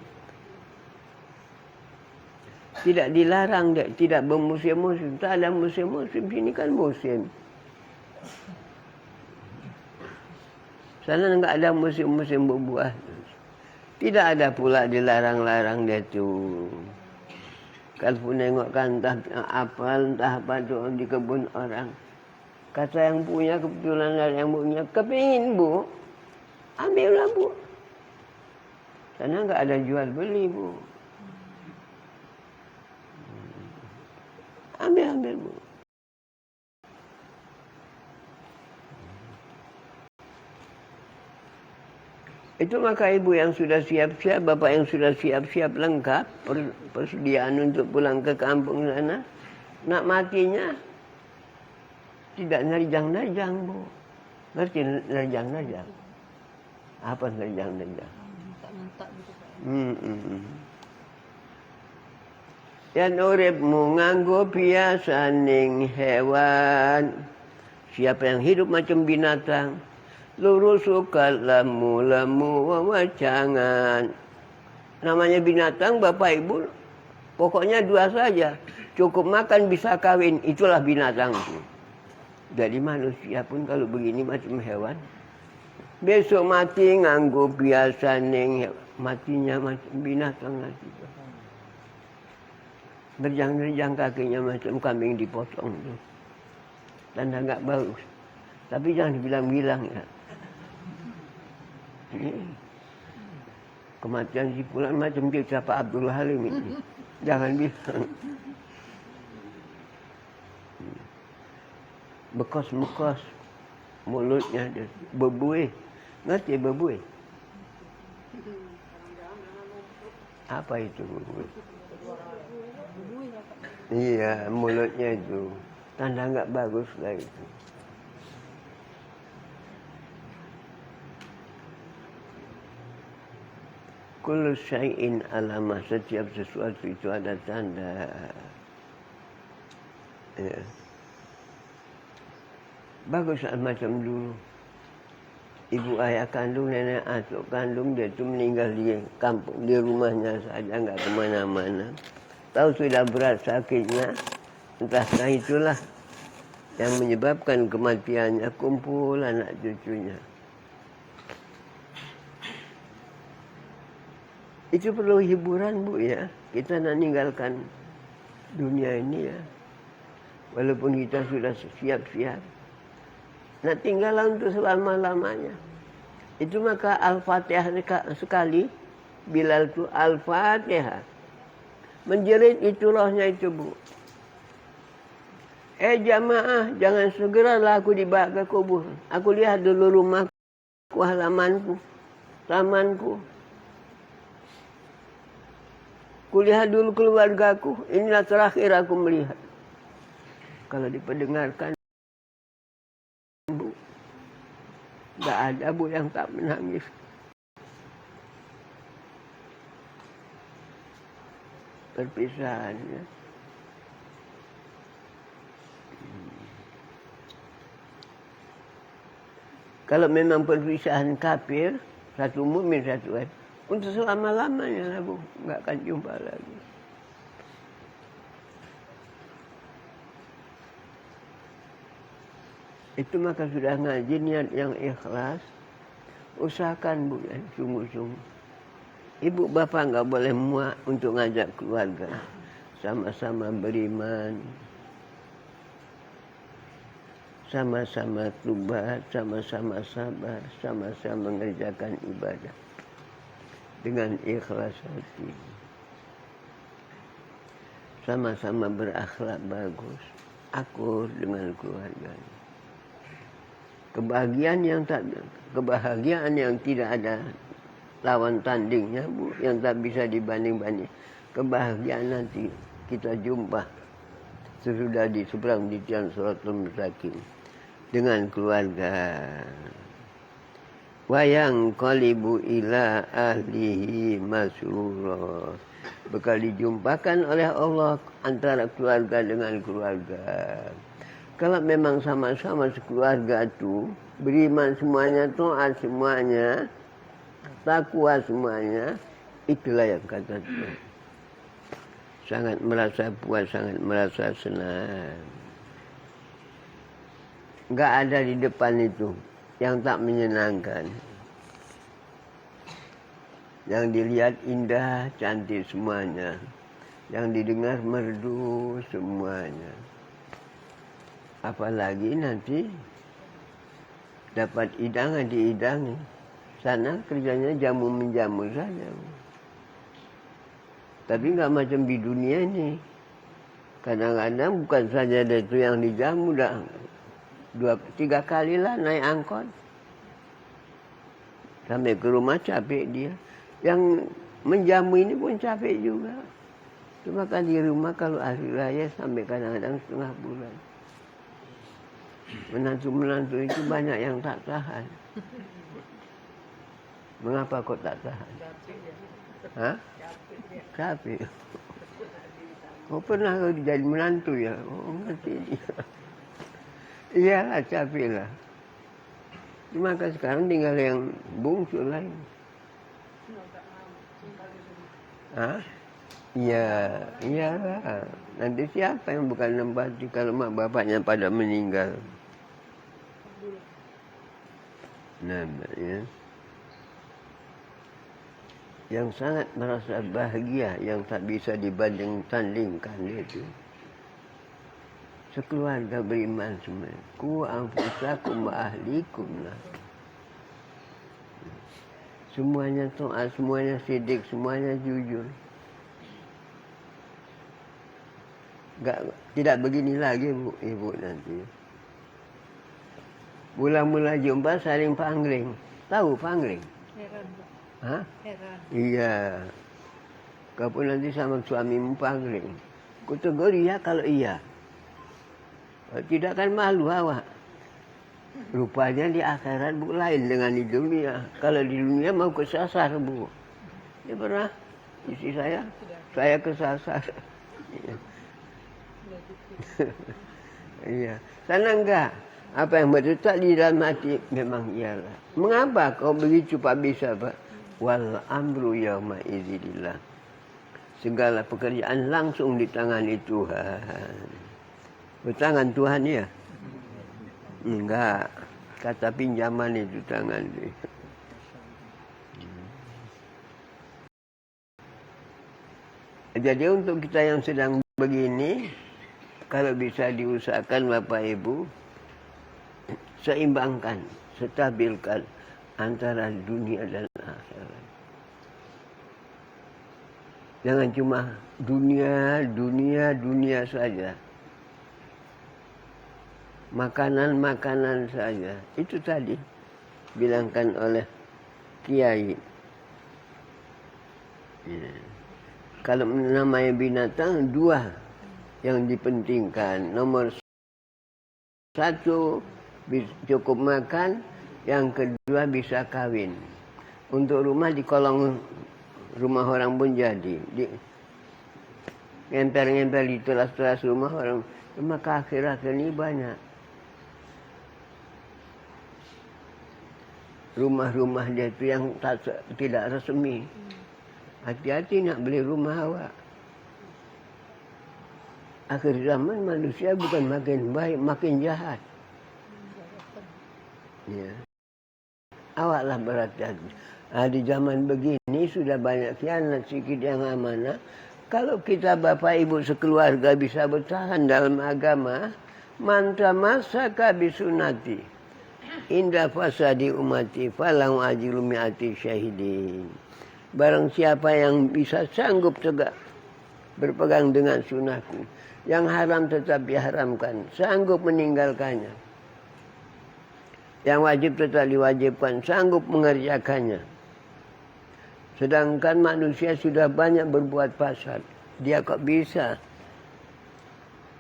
Tidak dilarang, tidak bermusim-musim. Tak ada musim-musim, sini kan musim. Sana enggak ada musim-musim berbuah. Tidak ada pula dilarang-larang dia tu. Kalau nengokkan entah apa, entah apa tu di kebun orang. Kata yang punya, kebetulan ada yang punya, kepingin bu, ambillah bu. Sana enggak ada jual beli bu. Ambil bu. Itu maka ibu yang sudah siap-siap, bapak yang sudah siap-siap lengkap, persediaan untuk pulang ke kampung sana, nak matinya tidak nerjang-nerjang bu. Ngerti nerjang-nerjang? Apa nerjang-nerjang? Nentak-nentak gitu Pak. Yan uripmu nganggo biasaning hewan. Siapa yang hidup macam binatang, lurus suka lemu-lemu wawacangan. Namanya binatang bapak ibu, pokoknya dua saja. Cukup makan bisa kawin, itulah binatang itu. Jadi manusia pun kalau begini macam hewan. Besok mati nganggo biasa neng, matinya macam binatang lagi. Berjang-berjang kakinya macam kambing dipotong tuh. Tanda enggak bagus. Tapi jangan dibilang-bilang ya. Kematian si Fulan macam dia Pak Abdul Halim ini. Jangan bilang. Bekos-bekos mulutnya dia bebuih. Ngerti bebuih? Apa itu bebuih? Iya, mulutnya itu tanda enggak bagus lah itu. Kullu syai'in alamah, setiap sesuatu itu ada tanda. Ya. Bagus macam dulu. Ibu ayah kandung, nenek atuk kandung dia tu meninggal di kampung, di rumahnya saja, enggak kemana-mana. Tahu sudah berat sakitnya, entahkah itulah yang menyebabkan kematiannya, kumpul anak cucunya. Itu perlu hiburan bu ya, kita nak ninggalkan dunia ini ya. Walaupun kita sudah siap-siap, nak tinggal untuk selama-lamanya. Itu maka Al-Fatihah sekali, Bilal itu Al-Fatihah. Menjerit itu rohnya itu bu. Jamaah, jangan segeralah aku dibawa ke kubur. Aku lihat dulu rumahku, halamanku, tamanku. Kulihat dulu keluargaku, inilah terakhir aku melihat. Kalau diperdengarkan, bu, enggak ada bu yang tak menangis. Perpisahannya. Kalau memang perpisahan kafir, satu mukmin satu kafir, untuk selama-lamanya lah bu, enggak akan jumpa lagi. Itu maka sudah ngaji niat yang ikhlas, Usahakan Bu, sungguh-sungguh. Ibu bapak nggak boleh muak untuk ngajak keluarga. Sama-sama beriman. Sama-sama tobat, sama-sama sabar, sama-sama mengerjakan ibadah. Dengan ikhlas hati. Sama-sama berakhlak bagus. Akur dengan keluarganya. Kebahagiaan yang tidak ada lawan tandingnya Bu, yang tak bisa dibanding-banding. Kebahagiaan nanti kita jumpa sesudah di seberang di jalan Shiratal Mustaqim dengan keluarga. Wayang qalibu ila ahlihi masrura. Bakal dijumpakan oleh Allah antara keluarga dengan keluarga. Kalau memang sama-sama sekeluarga itu beriman semuanya, taat semuanya, takwa semuanya, itulah yang kata Tuhan. Sangat merasa puas, sangat merasa senang. Enggak ada di depan itu yang tak menyenangkan. Yang dilihat indah, cantik semuanya. Yang didengar merdu semuanya. Apalagi nanti dapat hidangan dihidangi. Sana kerjanya jamu menjamu saja. Tapi nggak macam di dunia ini. Kadang-kadang bukan saja ada itu yang dijamu, dah 2-3 kali lah naik angkot. Sampai ke rumah capek dia. Yang menjamu ini pun capek juga. Cuma kan di rumah kalau hari raya sampai kadang-kadang setengah bulan. Menantu-menantu itu banyak yang tak tahan. Mengapa kok tak tahan? Hah? Capek. Oh pernah kau jadi menantu ya? Oh ngerti dia. Iyalah capek lah. Cuma kan sekarang tinggal yang bungsu lain. Hah? Iya, iyalah. Nanti siapa yang bukan nempati kalau mak bapaknya pada meninggal? Namanya yang sangat merasa bahagia, yang tak bisa dibanding-tandingkan itu. Sekeluarga beriman semua. Ku anfusakum wa ahlikum lah. Semuanya taat, semuanya sidik, semuanya jujur. Tidak begini lagi Bu, Ibu nanti. Mula-mula jumpa saling pangling. Tahu pangling? Heran, Pak. Hah? Heran. Iya. Kau pun nanti sama suamimu pangling. Ku tegur iya kalau iya. Tidak kan malu awak. Rupanya di akhirat Bu lain dengan di dunia. Kalau di dunia mau kesasar Bu. Dia pernah istri saya kesasar. Iya. Sana enggak. Apa yang berdetak di dalam hati memang iyalah. Mengapa kau begitu Pak bisa Pak? Wal amru yauma idzillah. Segala pekerjaan langsung di tangani Tuhan. Bertangan Tuhan ya? Enggak. Kata pinjaman itu tangan dia. Jadi untuk kita yang sedang begini, kalau bisa diusahakan Bapak Ibu, seimbangkan, stabilkan antara dunia dan akhirat. Jangan cuma dunia saja. Makanan saja. Itu tadi bilangkan oleh Kiai. Ya. Kalau namanya binatang, 2 yang dipentingkan. Nomor 1 cukup makan, yang kedua bisa kawin. Untuk rumah di kolong rumah orang pun jadi. Ngempel-ngempel di teras-teras rumah orang. Cuma ke akhir-akhir ini banyak. Rumah-rumah dia itu yang tidak resmi. Hati-hati nak beli rumah awak. Akhir zaman manusia bukan makin baik, makin jahat. Ya. awaklah berhati-hati. Di zaman begini sudah banyak khianat sikit yang amanah. Kalau kita bapak ibu sekeluarga bisa bertahan dalam agama, manta masaka bisunati indah fasadi umati falang ajilu mi'ati syahidin. Barang siapa yang bisa sanggup tegak berpegang dengan sunnahku, yang haram tetap diharamkan, sanggup meninggalkannya, yang wajib tetap diwajibkan, sanggup mengerjakannya. Sedangkan manusia sudah banyak berbuat fasad, dia kok bisa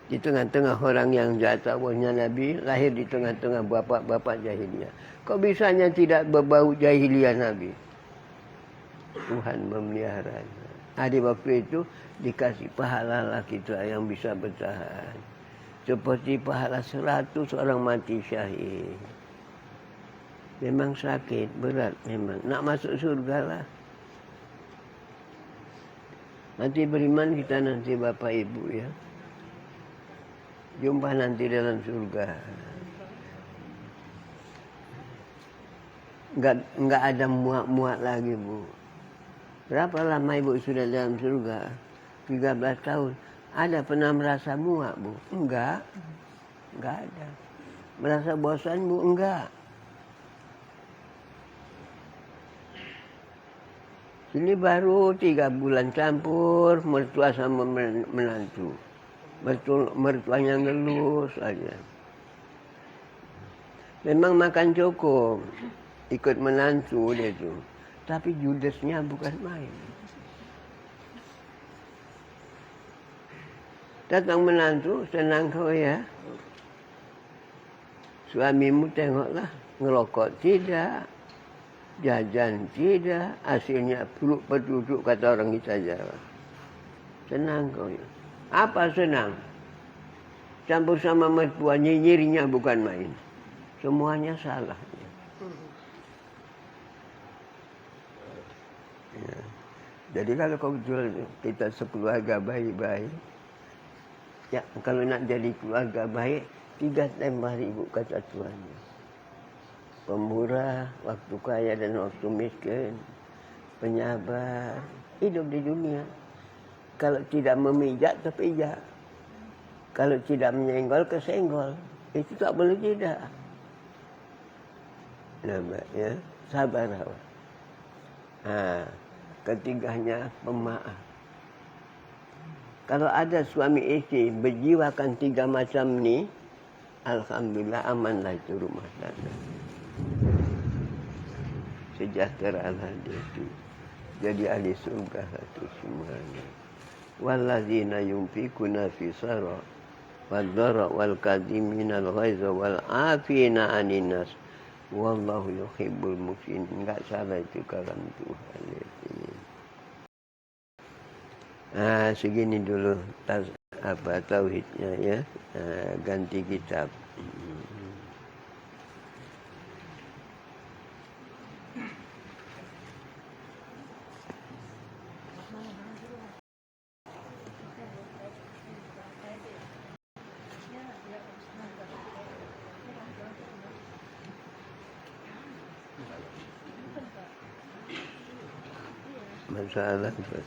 di tengah-tengah orang yang jahat awalnya Nabi, lahir di tengah-tengah bapak-bapak jahiliyah. Kok bisanya tidak berbau jahiliyah Nabi? Tuhan memeliharanya. Di waktu itu dikasih pahala lah kita yang bisa bertahan. Seperti pahala 100 orang mati syahid. Memang sakit, berat memang. Nak masuk surga lah. Nanti beriman kita nanti Bapak Ibu ya. Jumpa nanti dalam surga. Enggak ada muak-muak lagi Bu. Berapa lama Ibu sudah dalam surga? 13 tahun. Ada pernah merasa muak Bu? Enggak. Enggak ada. Merasa bosan Bu? Enggak. Ini baru 3 bulan campur mertua sama menantu. Mertuanya ngelus aja. Memang makan cukup. Ikut menantu dia tuh. Tapi judesnya bukan main. Datang menantu, senang kau ya. Suamimu tengoklah, ngerokok tidak. Jajan tidak, hasilnya peluk penduduk kata orang kita Jawa. Senang kau ya. Apa senang? Campur sama mertua, nyinyirnya bukan main. Semuanya salah. Ya. Jadi kalau kau betul kita sekeluarga baik-baik, ya kalau nak jadi keluarga baik, 3 tembah Ibu kata Tuhan. Pemurah, waktu kaya dan waktu miskin, penyabar, hidup di dunia. Kalau tidak memijak, terpijak. Kalau tidak menyenggol, kesenggol. Itu tak boleh tidak. Nampak ya, sabar awak. Ketiganya pemaaf. Kalau ada suami istri berjiwakan 3 macam ni, alhamdulillah amanlah itu rumah tangga. Sejahteralah dia itu. Jadi ahli surga itu semuanya. Walladzina yunfikuna fi sarra wad-dharra wal kadhiminal ghaiza wal afina 'anin nas wallahu yuhibbul muhsinin. Enggak salah itu kalam Tuhan ini. Segini dulu tauhidnya ya. Ganti kitab. Masalah apa?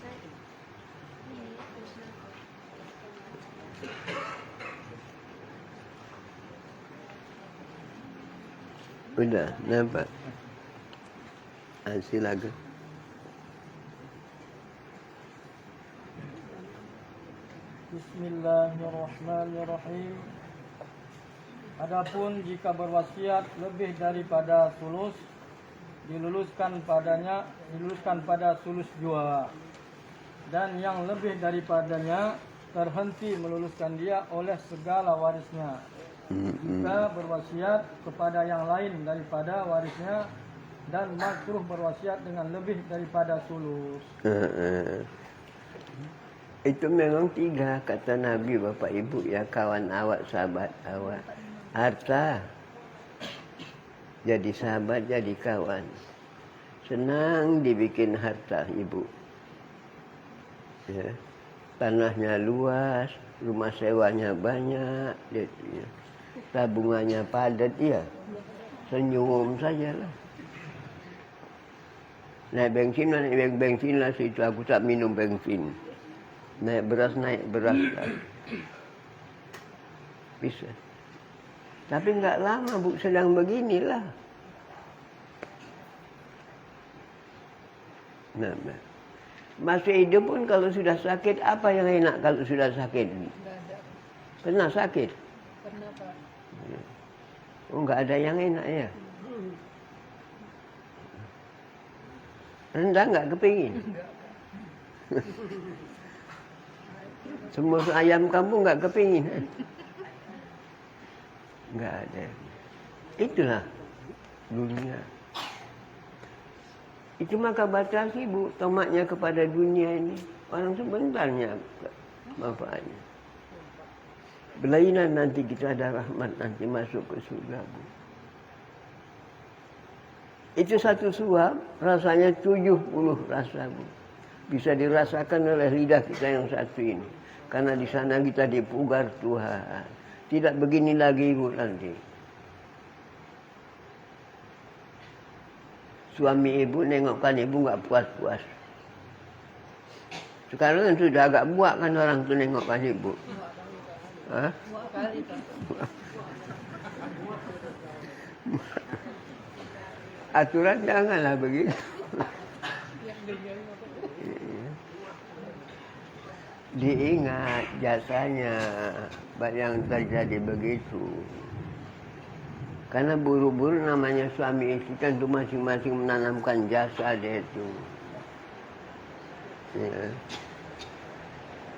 Udah, nampak? Silakan. Bismillahirrahmanirrahim. Adapun jika berwasiat lebih daripada sulus, diluluskan pada sulus jua, dan yang lebih daripadanya terhenti meluluskan dia oleh segala warisnya. Jika berwasiat kepada yang lain daripada warisnya, dan makruh berwasiat dengan lebih daripada sulus. Itu memang 3 kata Nabi Bapak Ibu ya, kawan awak, sahabat awak. Harta jadi sahabat, jadi kawan. Senang dibikin harta Ibu. Ya. Tanahnya luas, rumah sewanya banyak, ya. Tabungannya padat ya. Senyum sajalah. Naik bensin lah situ aku tak minum bensin. Naik beras. Bisa. Tapi enggak lama Bu, sedang beginilah. Nah. Masih hidup pun kalau sudah sakit, apa yang enak kalau sudah sakit? Enggak ada. Pernah sakit? Pernah Pak. Oh, enggak ada yang enak ya? Rendang enggak kepingin? Semua ayam kampung enggak kepingin? Enggak ada. Itulah dunia. Itu maka batasi Bu, tomatnya kepada dunia ini. Orang sebentarnya manfaatnya. Belainan nanti kita ada rahmat, nanti masuk ke surga Bu. Itu satu suap, rasanya 70 rasa Bu. Bisa dirasakan oleh lidah kita yang satu ini. Karena di sana kita dipugar Tuhan. Tidak begini lagi Bu nanti. Suami ibu nengokkan ibu nggak puas-puas. Sekarang kan sudah agak buak kan orang tu nengokkan ibu. Hah? Kali Pak. Aturan janganlah begitu. Diingat jasanya yang terjadi begitu. Karena buru-buru namanya suami istri kan itu masing-masing menanamkan jasa dia itu. Ya.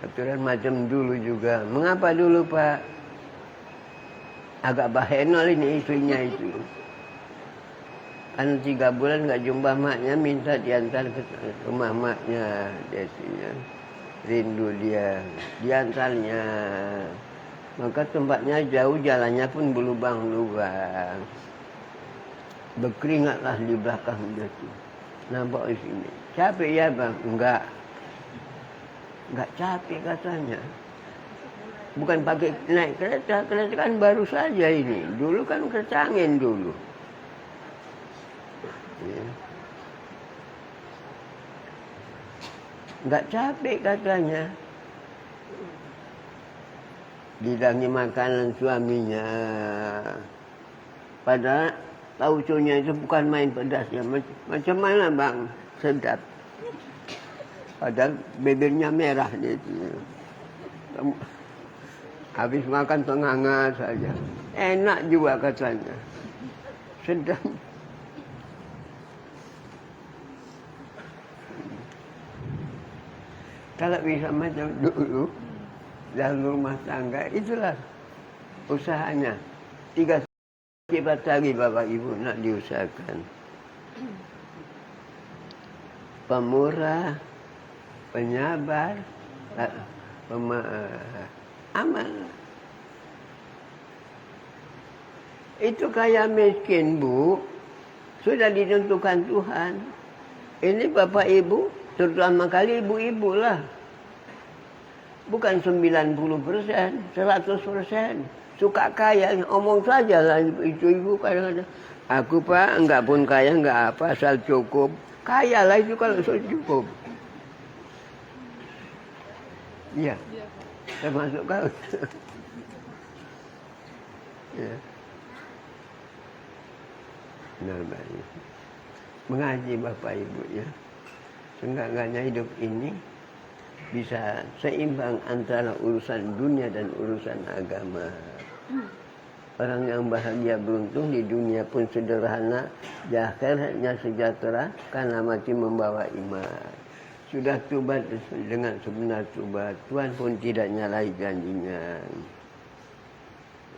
Aturan macam dulu juga. Mengapa dulu Pak? Agak bahenol ini istrinya itu. Karena 3 bulan nggak jumpa maknya, minta diantar ke rumah maknya. Dia rindu dia, diantarnya. Maka tempatnya jauh, jalannya pun berlubang-lubang. Berkeringatlah di belakang dia tu. Nampak di sini. Capek ya Bang? Enggak capek katanya. Bukan pakai naik kereta kan baru saja ini. Dulu kan kereta angin dulu. Ya. Enggak capek katanya. Didangi makanan suaminya. Padahal tauconya itu bukan main pedasnya. Macam mana Bang? Sedap. Padahal bibirnya merah dia itu. Habis makan tengah saja. Enak juga katanya. Sedap. Kalau bisa macam dulu, dalam rumah tangga, itulah usahanya. 3 sifat lagi Bapak Ibu nak diusahakan. Pemurah, penyabar, amal. Itu kaya miskin Bu, sudah ditentukan Tuhan. Ini Bapak Ibu, terutama kali ibu-ibu lah. Bukan 90%, 100%. Suka kaya, omong saja lah ibu-ibu kadang-kadang. Aku Pak, enggak pun kaya, enggak apa, asal cukup. Kaya lah itu kalau cukup. Iya, termasuk kau. Ya. Benar baik. Mengaji Bapak Ibu ya. Seenggak-enggaknya hidup ini bisa seimbang antara urusan dunia dan urusan agama. Orang yang bahagia beruntung di dunia pun sederhana, di akhiratnya sejahtera karena mati membawa iman. Sudah tobat dengan sebenar tobat, Tuhan pun tidak nyalai janjinya.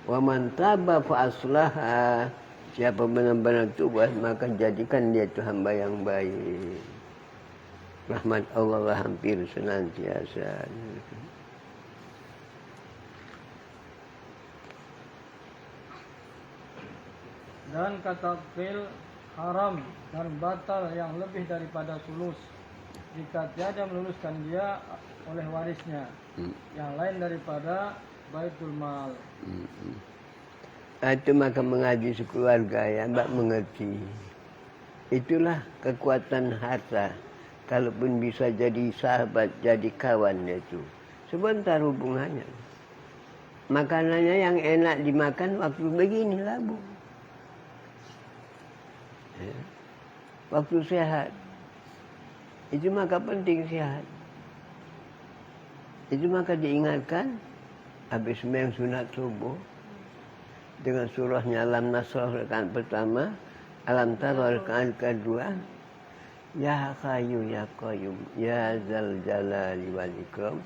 Wa man taba fa aslaha, siapa benar-benar tobat maka jadikan dia itu hamba yang baik. Rahmat Allah lah hampir senantiasa. Dan kata fil haram dan batal yang lebih daripada sulus jika tiada meluluskan dia oleh warisnya yang lain daripada baitul mal. Itu maka mengaji sekeluarga ya, Mbak mengerti. Itulah kekuatan harta. Kalaupun bisa jadi sahabat, jadi kawan itu. Sebentar hubungannya. Makanannya yang enak dimakan waktu beginilah, Bu. Ya. Waktu sehat. Itu maka penting sehat. Itu maka diingatkan habis sembahyang sunat subuh dengan surahnya Alam Nasrah rakaat pertama, Alam Tara rakaat kedua, Ya Hayyu Ya Qayyum Ya Zal Jalali wal Ikram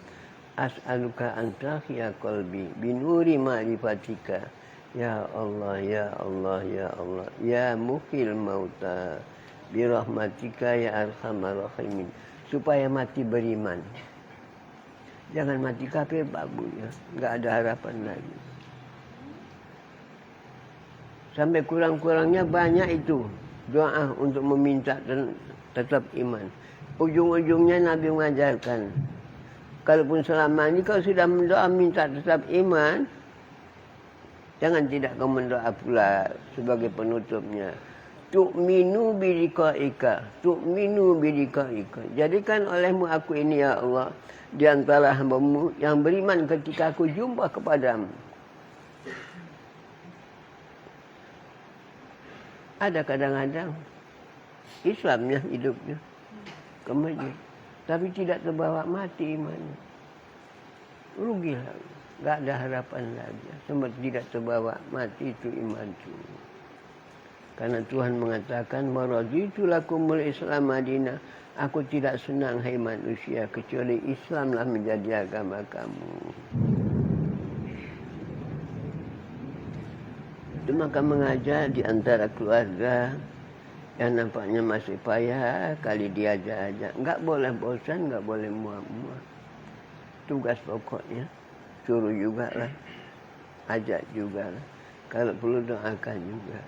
as'aluka an tahya qalbi binuri ma'rifatika ya Allah ya Allah ya Allah ya muhyil mauta birahmatika ya arhamar rahimin, supaya mati beriman. Jangan mati kafir, babu ya, nggak ada harapan lagi. Sampai kurang-kurangnya banyak itu doa untuk meminta tetap iman. Ujung-ujungnya Nabi mengajarkan, kalaupun selama ini kau sudah mendoa minta tetap iman, jangan tidak kau mendoa pula sebagai penutupnya. Tu'minu bilika'ika, tu'minu bilika'ika. Jadikan olehmu aku ini ya Allah di antara hamba-Mu yang beriman ketika aku jumpa kepadamu. Ada kadang-kadang Islamnya hidupnya ke masjid, tapi tidak terbawa mati imannya. Rugilah, nggak ada harapan lagi. Sempat tidak terbawa mati itu iman itu. Karena Tuhan mengatakan, "Maraditu lakumul Islam Madinah." Aku tidak senang hai manusia kecuali Islamlah menjadi agama kamu. Itu maka mengajar di antara keluarga yang nampaknya masih payah, kali diajak-ajak. Enggak boleh bosan, enggak boleh muak-muak. Tugas pokoknya, suruh juga lah, ajak juga lah. Kalau perlu doakan juga.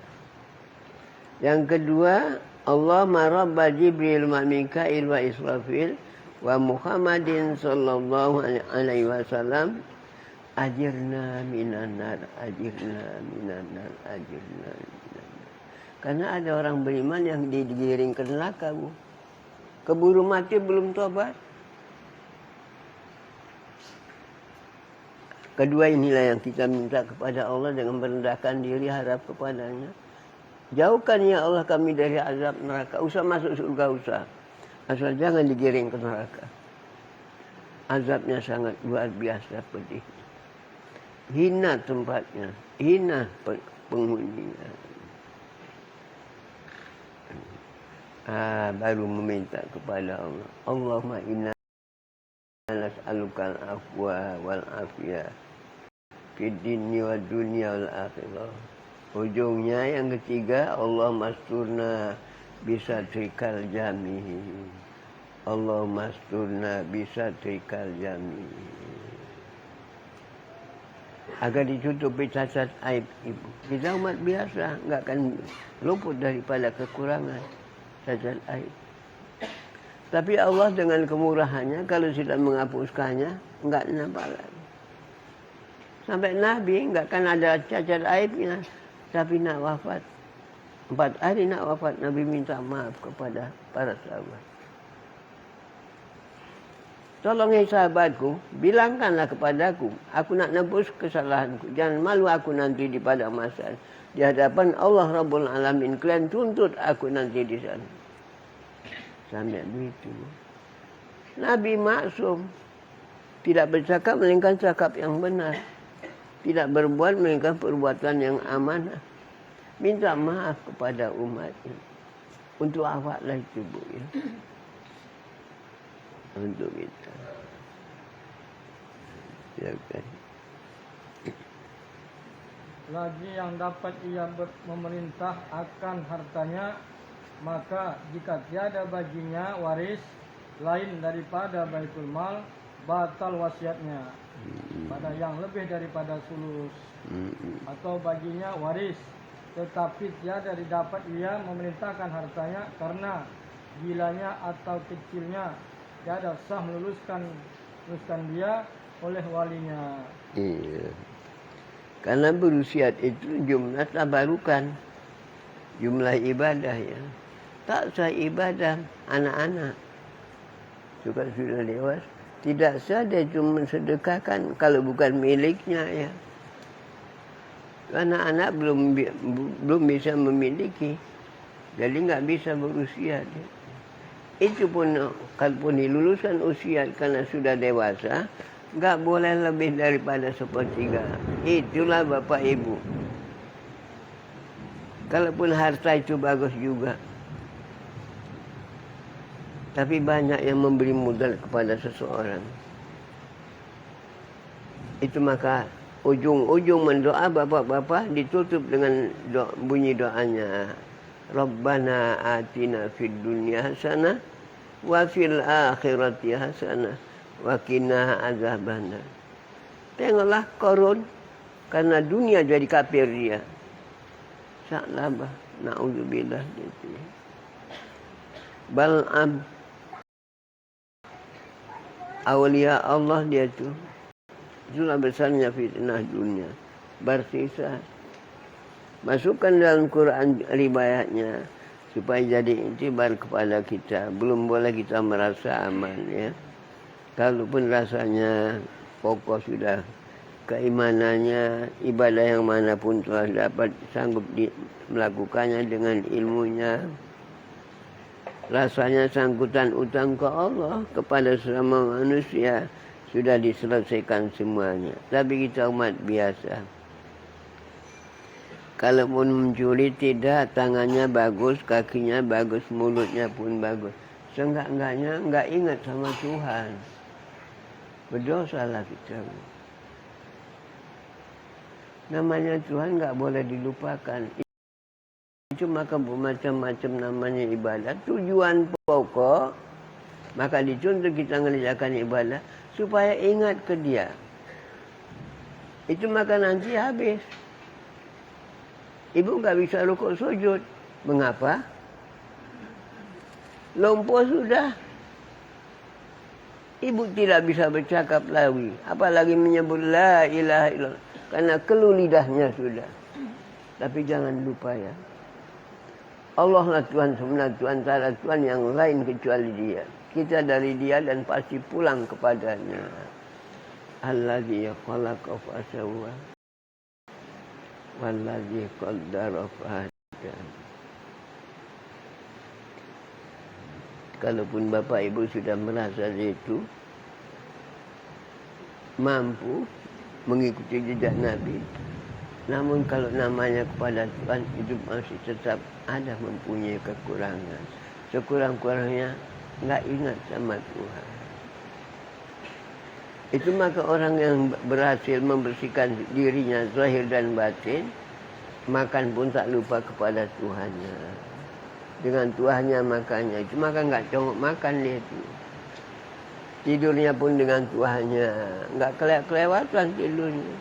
Yang kedua, Allah marabba Jibril wa Mikail wa Israfil wa Muhammadin sallallahu alaihi wasallam ajirna minan nar, ajirna minan nar, ajirna minan nar. Karena ada orang beriman yang digiring ke neraka, Bu. Keburu mati belum tobat. Kedua inilah yang kita minta kepada Allah dengan merendahkan diri, harap kepadanya. Jauhkan ya Allah kami dari azab neraka. Usah masuk surga, usah. Asal jangan digiring ke neraka. Azabnya sangat luar biasa pedih. Hina tempatnya, hina penghuninya. Baru meminta kepada Allah. Allahumma inna nas'alukal afwa wal afiyah fid dini wad dunya wal akhirah. Ujungnya yang ketiga, Allah masturna bisa trikal jami. Allah masturna bisa trikal jami. Agar ditutupi cacat aib ibu. Kita umat biasa, enggak akan luput daripada kekurangan cacat aib. Tapi Allah dengan kemurahannya, kalau sudah menghapuskannya, enggak nampak lagi. Sampai Nabi enggak akan ada cacat aibnya. Tapi nak wafat, 4 hari nak wafat, Nabi minta maaf kepada para sahabat. Tolong sahabatku, bilangkanlah kepadaku, aku nak nebus kesalahanku. Jangan malu aku nanti di padang mahsyar. Di hadapan Allah Rabbul Alamin, kalian tuntut aku nanti di sana. Sampai begitu. Nabi maksum, tidak bercakap melainkan cakap yang benar. Tidak berbuat melainkan perbuatan yang amanah. Minta maaf kepada umatnya. Untuk awaklah itu, Bu. Ya. Untuk kita. Silakan. Lagi yang dapat ia memerintah akan hartanya, maka jika tiada baginya waris lain daripada baitul mal, batal wasiatnya pada yang lebih daripada sulus, atau baginya waris tetapi tiada didapat ia memerintahkan hartanya karena gilanya atau kecilnya, tiada sah meluluskan dia oleh walinya. Iya. Karena berusiat itu jumlah tabarukan, jumlah ibadah ya. tak sah ibadah anak-anak. Juga sudah dewasa. Tidak sah dia cuma sedekahkan kalau bukan miliknya ya. Anak-anak belum bisa memiliki. Jadi nggak bisa berusia dia. Itu pun kalaupun diluluskan usia karena sudah dewasa, nggak boleh lebih daripada 1/3. Itulah Bapak Ibu. Kalaupun harta itu bagus juga. Tapi banyak yang memberi modal kepada seseorang. Itu maka ujung-ujung mendoa bapak-bapak ditutup dengan bunyi doanya. Rabbana atina fid dunya hasanah wa fil akhirati hasanah wa qina azabannar. Tengoklah Qarun karena dunia jadi kafir dia. Sa'labah naudzubillah gitu. Bal'am awliya Allah dia tu. Itulah besarnya fitnah dunia. Bersisa. Masukkan dalam Quran riwayatnya supaya jadi intibar kepada kita. Belum boleh kita merasa aman ya. Kalaupun rasanya pokok sudah keimanannya, ibadah yang manapun telah dapat sanggup melakukannya dengan ilmunya. Rasanya sangkutan utang ke Allah kepada sesama manusia sudah diselesaikan semuanya. Tapi kita umat biasa. Kalaupun mencuri tidak, tangannya bagus, kakinya bagus, mulutnya pun bagus. Seenggak-enggaknya enggak ingat sama Tuhan. Berdosalah kita. Namanya Tuhan enggak boleh dilupakan. Itu maka bermacam-macam namanya ibadah. Tujuan pokok, maka dicontoh kita mengerjakan ibadah supaya ingat ke dia. Itu maka nanti habis. Ibu nggak bisa rukuk sujud. Mengapa? Lumpuh sudah. Ibu tidak bisa bercakap lagi. Apalagi menyebut la ilaha illallah. Karena keluh lidahnya sudah. Tapi jangan lupa ya. Allah lah Tuhan sebenarnya, Tuhan tak Tuhan yang lain kecuali dia. Kita dari dia dan pasti pulang kepadanya. Allazi khalaqa fasawwa. Wallazi qaddara fahada. Kalaupun Bapak Ibu sudah merasa itu mampu mengikuti jejak Nabi, namun kalau namanya kepada Tuhan itu masih tetap ada mempunyai kekurangan. Sekurang-kurangnya nggak ingat sama Tuhan. Itu maka orang yang berhasil membersihkan dirinya zahir dan batin, makan pun tak lupa kepada Tuhannya. Dengan Tuhannya makannya. Itu maka nggak congok makan dia itu. Tidurnya pun dengan Tuhannya. Nggak kelewatan tidurnya.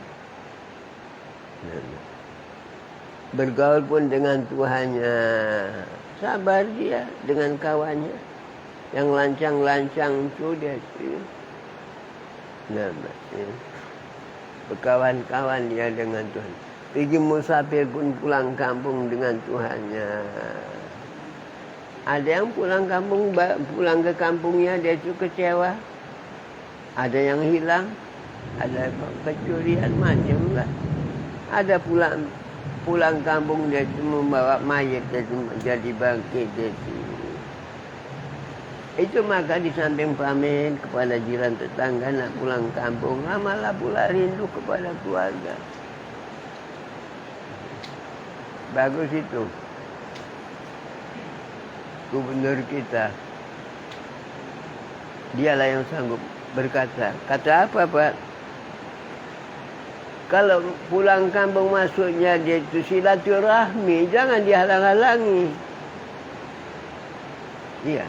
Bergaul pun dengan Tuhannya. Sabar dia dengan kawannya. Yang lancang-lancang itu dia. Berkawan-kawan dia dengan Tuhan. Pergi musafir pun pulang kampung dengan Tuhannya. Ada yang pulang ke kampungnya dia itu kecewa. Ada yang hilang. Ada kecurian macam lah. Ada pulang kampung dia itu membawa mayat dia itu jadi bangkit dia itu. Itu maka di samping pamit kepada jiran tetangga nak pulang kampung, lamalah pula rindu kepada keluarga. Bagus itu. Gubernur kita, dialah yang sanggup berkata. Kata apa Pak? Kalau pulang kampung maksudnya dia itu silaturahmi, jangan dihalang-halangi. Iya.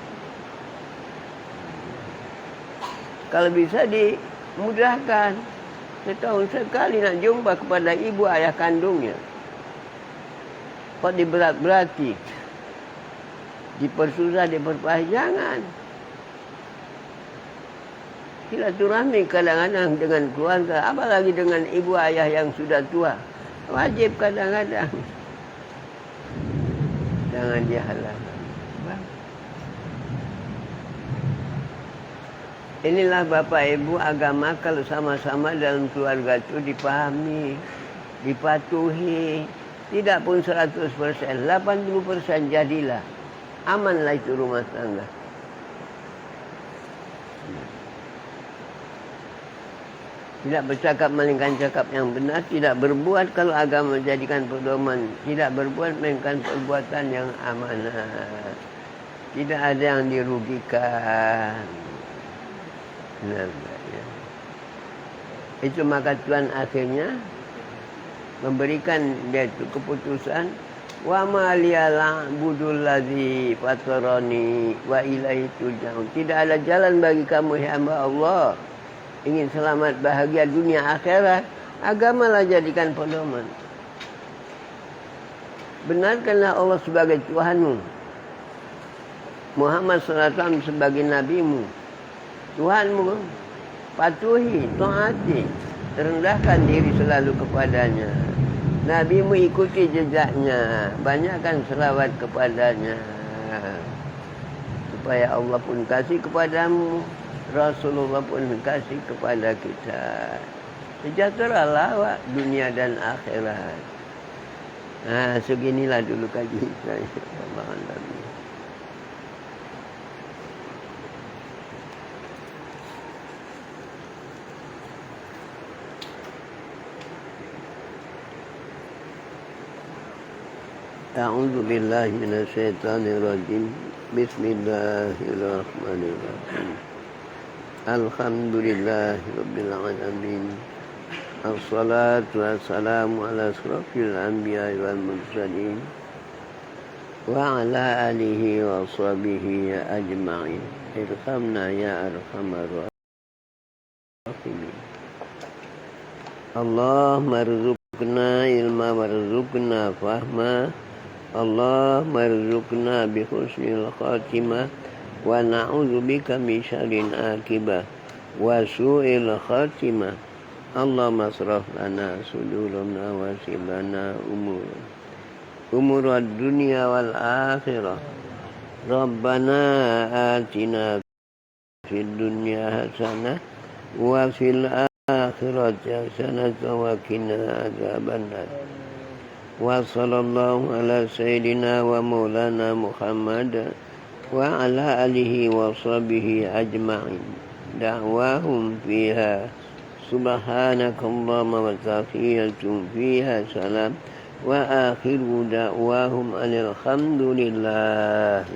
Kalau bisa dimudahkan. Setahun sekali nak jumpa kepada ibu ayah kandungnya. Kok diberat-berati. Dipersusah, diperpahit. Jangan. Silaturahmi kadang-kadang dengan keluarga. Apalagi dengan ibu ayah yang sudah tua. Wajib kadang-kadang. Jangan dihalang. Bang. Inilah Bapak Ibu agama kalau sama-sama dalam keluarga itu dipahami, dipatuhi. Tidak pun 100%, 80% jadilah. Amanlah itu rumah tangga. Tidak bercakap melainkan cakap yang benar, tidak berbuat kalau agama menjadikan pedoman, tidak berbuat melainkan perbuatan yang amanah. Tidak ada yang dirugikan. Nah, ya. Itu maka Tuhan akhirnya memberikan dia itu keputusan wa ma liyala budul ladzi fatarani wa ilaihi turja'un. Tidak ada jalan bagi kamu hamba Allah ingin selamat bahagia dunia akhirat, agamalah jadikan pedoman. Benarkanlah Allah sebagai Tuhanmu, Muhammad SAW sebagai nabimu, Tuhanmu. Patuhi, taati, rendahkan diri selalu kepadanya. Nabimu ikuti jejaknya, banyakkan selawat kepadanya, supaya Allah pun kasih kepadamu, Rasulullah pun kasih kepada kita. Sejahteralah dunia dan akhirat. Nah, seginilah dulu kaji saya. A'udzu billahi minasyaitonir rajim. Bismillahirrahmanirrahim. Alhamdulillahirabbil alamin. Assalatu wassalamu ala asrofil anbiya'i wal mursalin wa ala alihi wa sahbihi ajma'in. Irhamna ya arhamar rahimin. Allahumma rzuqna ilma warzuqna fahma. Allahumma rzuqna bi husnil khatimah wa na'udzubika min syarril akibah wa su'il khatimah. Allahumma asraf lana sudurana wa sibana umur ad-dunya wal akhirah. Rabbana atina fid dunya hasanah wa fil akhirati hasanah wa qina adzabannar. Wa sallallahu ala sayyidina wa maulana Muhammad wa ala alihi wa sahbihi ajma'in. Da'wahum fiha subhanakallahumma wa tahiyyatuhum fiha salam wa akhiru da'wahum alhamdulillahi